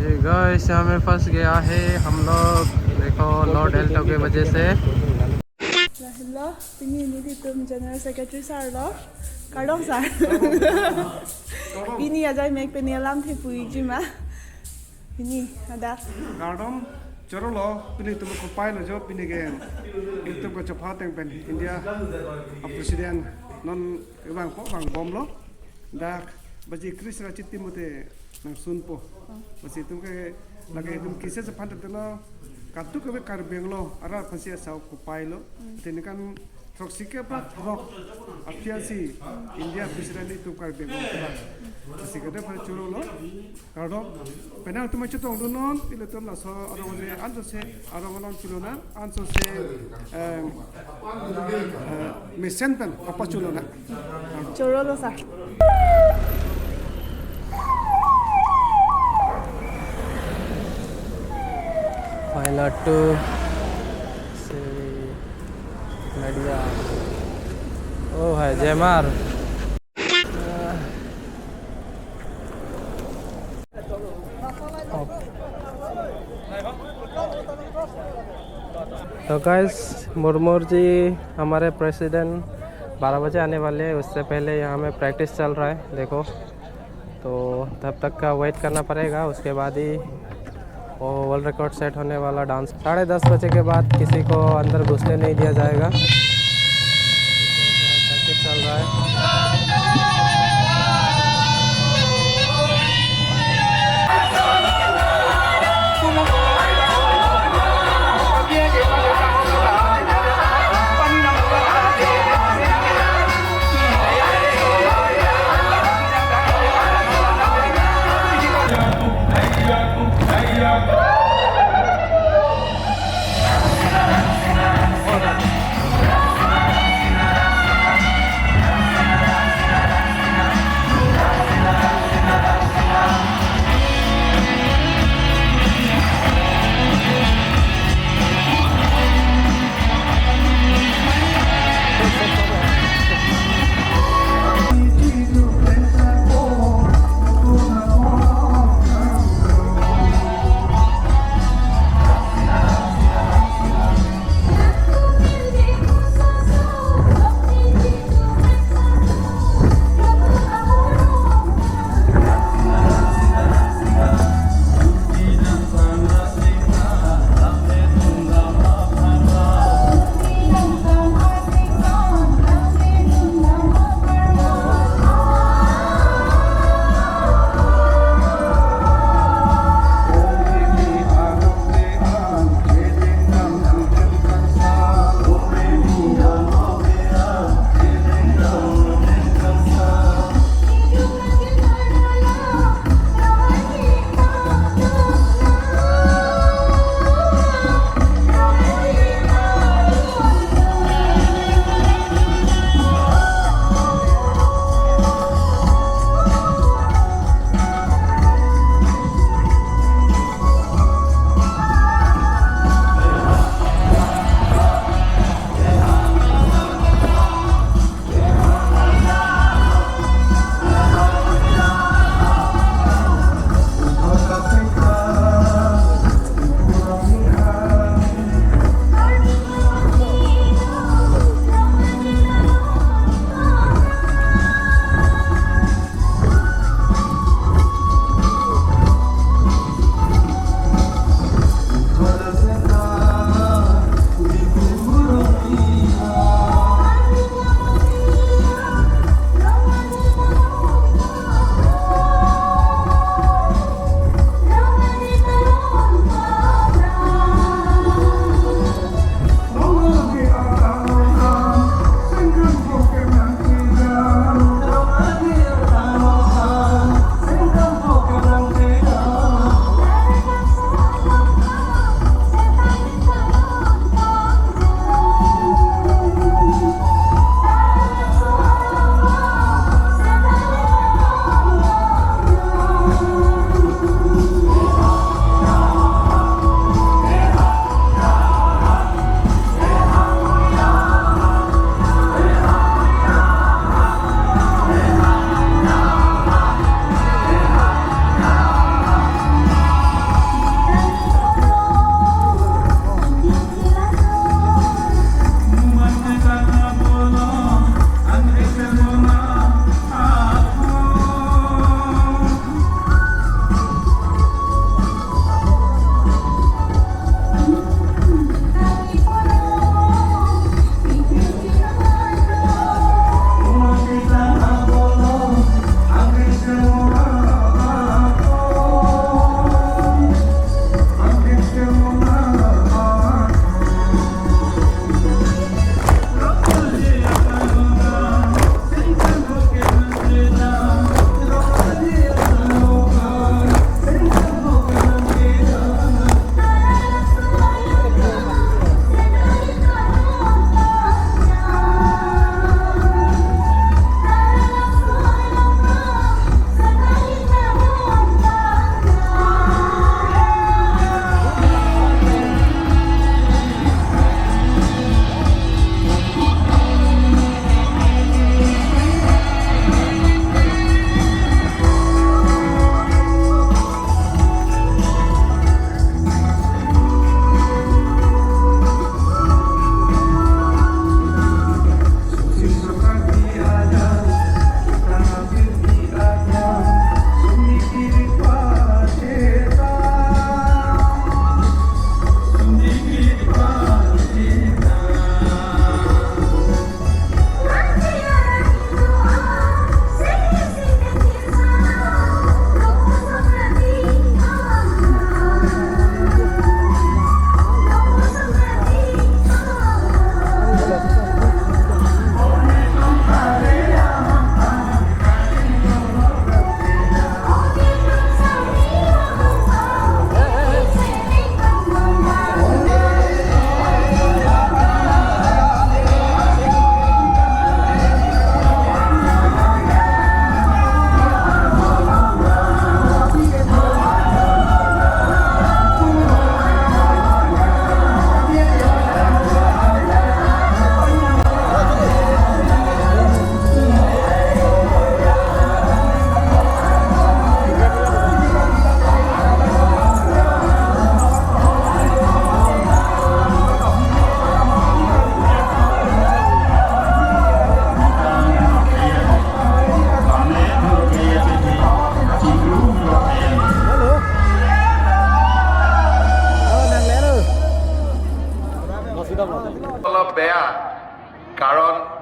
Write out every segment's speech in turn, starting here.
Guys यहाँ में फंस गया है हम लोग, देखो नो डेल्टा की वजह से। Hello, ini di tim General Secretary Sir lo, Kardong Sir. Ini aja make penelam thi pui jima. Ini ada. Kardong choro lo, pini tumu ko pai lo jo pini gen. Itu ko cepat yang pen India presiden non bang po bang bom lo. Dak baji Chris rachit timute nang sun po. Basi tum ke lagi tum kisah sepantat tu lo. Katu ke kar benglo, arah pasir sauk kupai lo, tenikan toksik apa rock, apiasi India presiden itu kar benglo apa, pasti kita pada curu lo, kalau penal tu macam tu orang non, itu tu lah so orang orang anso se orang orang curu na, anso se mesin pen apa curu na, Curu lo Sir. Pilot to Nadia. Oh है जयमार। तो guys Murmu ji हमारे president 12 बजे आने वाले हैं, उससे पहले यहाँ में प्रैक्टिस चल रहा है देखो, तो तब तक का वेट करना पड़ेगा। उसके बाद ही वो वर्ल्ड रिकॉर्ड सेट होने वाला डांस 10:30 बजे के बाद किसी को अंदर घुसने नहीं दिया जाएगा। प्रैक्टिस चल रहा है।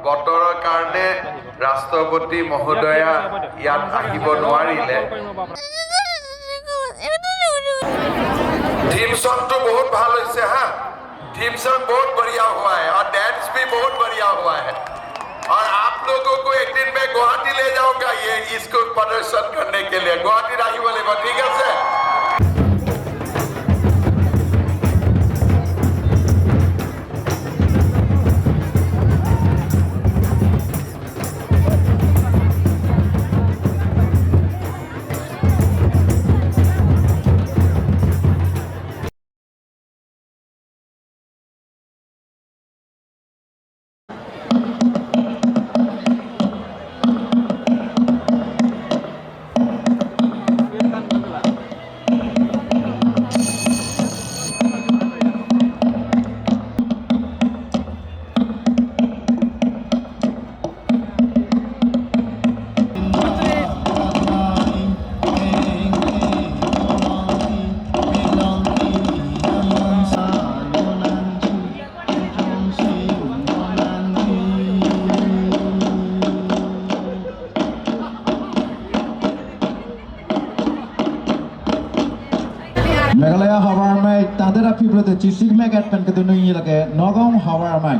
বতৰৰ কাৰণে ৰাষ্ট্ৰপতি মহোদয়া ইয়াত আহিব নোৱাৰিলে थीम सॉन्ग तो बहुत ভাল হৈছে हाँ थीम सॉन्ग बहुत बढ़िया हुआ है और डांस भी बहुत बढ़िया हुआ है और आप लोगों को एक दिन मैं गुवाहाटी ले जाऊंगा ये इसको प्रदर्शन करने के लिए गुवाहाटी राही वाले को ठीक है से Megalaya Hawar Mai, Tandera people the Chisig Megat Pankadunu Yilake, Nogam Hawar Mai.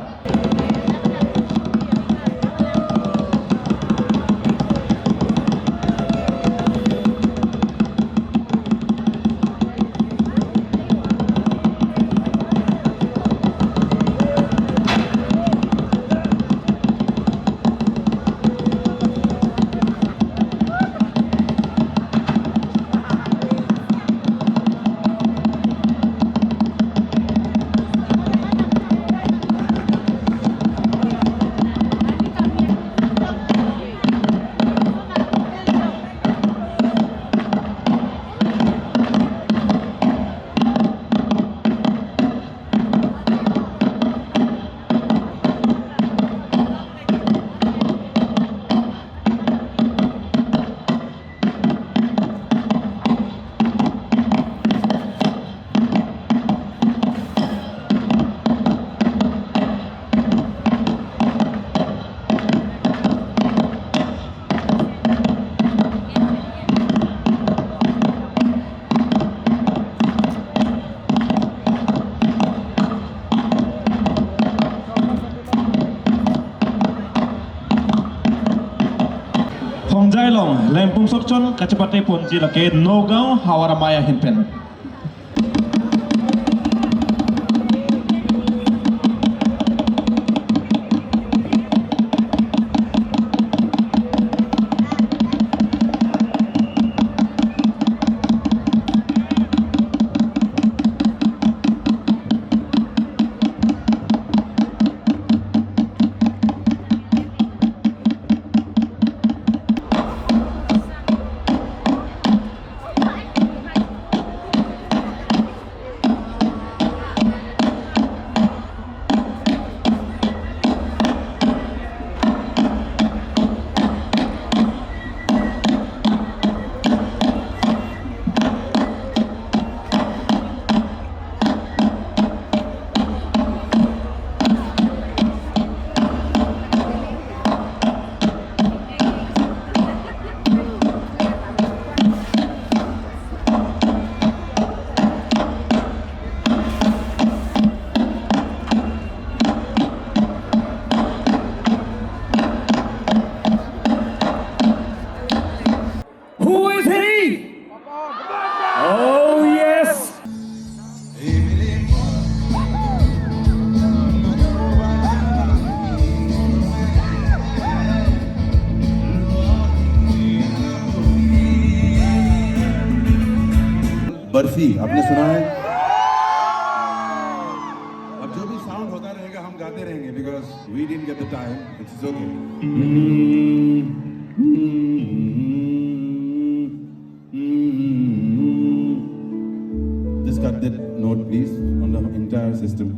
Long lempung sokchon kacepate ponji lake Nogam Hawaramaya Hinpen. Barfi आपने सुना है अब जो भी साउंड होता रहेगा हम गाते रहेंगे because we didn't get the time it's okay just cut that note please on the entire system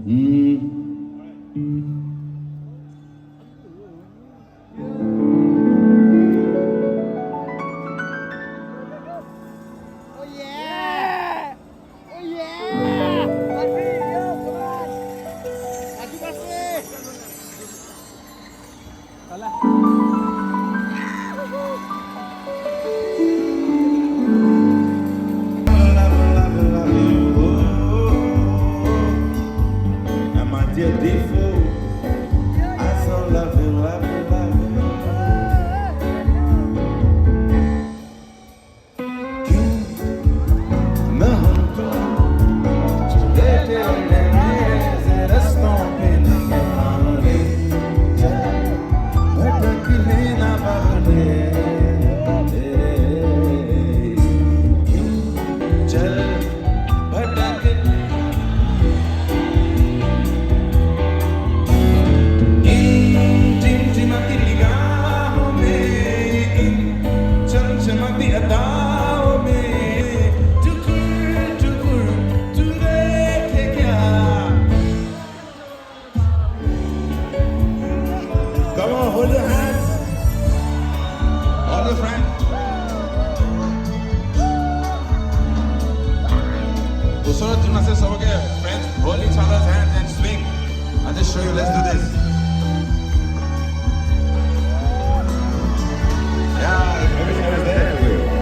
Surat gymnastics over here. Friends, hold each other's hands and swing. I'll just show you. Let's do this. Yeah, everything is there for you.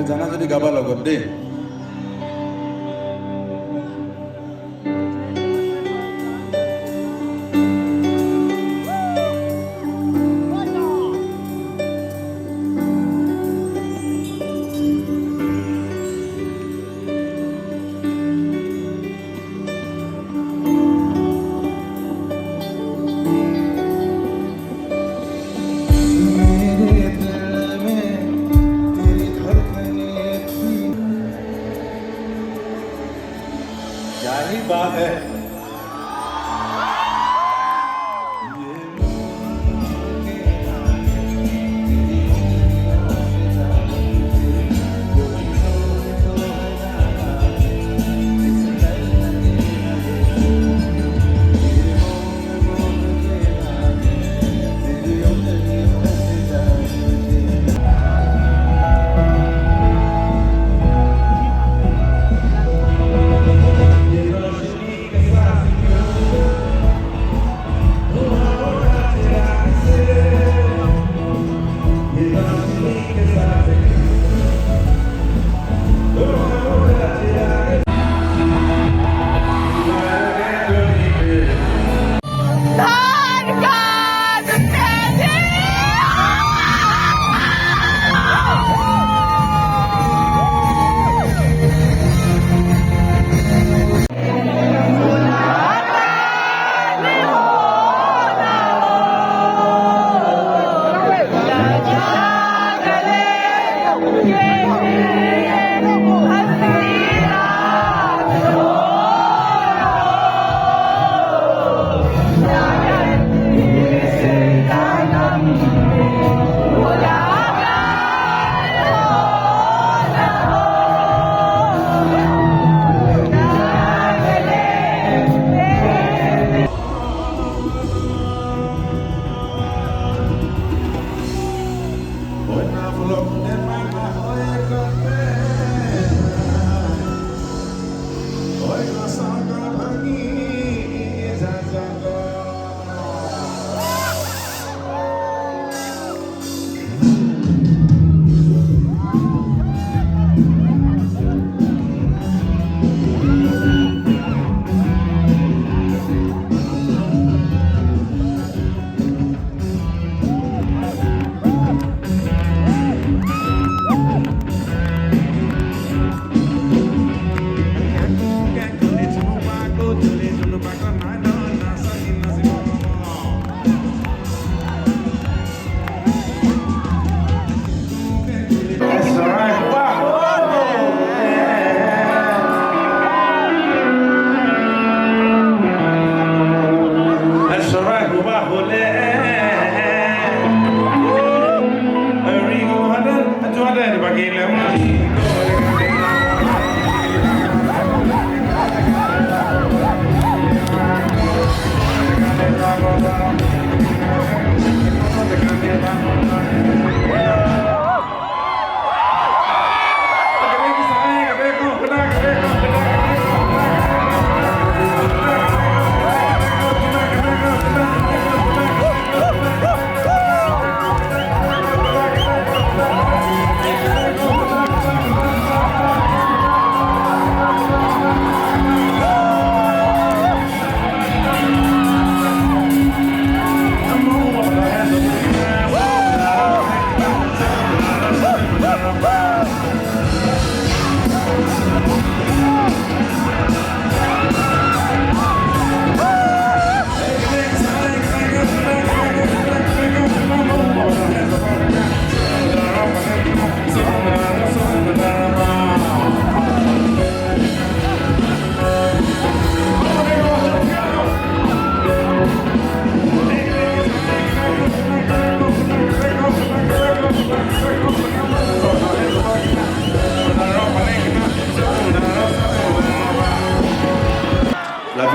জানা যদি গাবা লগত দেই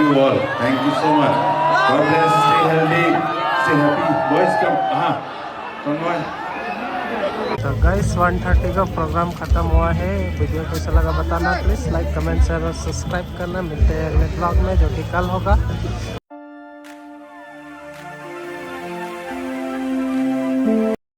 you all. Thank you so much. God bless. Stay healthy. Stay happy. Boys, come. Come on. तो guys 1:30 का programme ख़त्म हुआ है। Video कैसा लगा बताना, प्लीज़ लाइक कमेंट शेयर और सब्सक्राइब करना। मिलते हैं अगले ब्लॉग में जो कि कल होगा।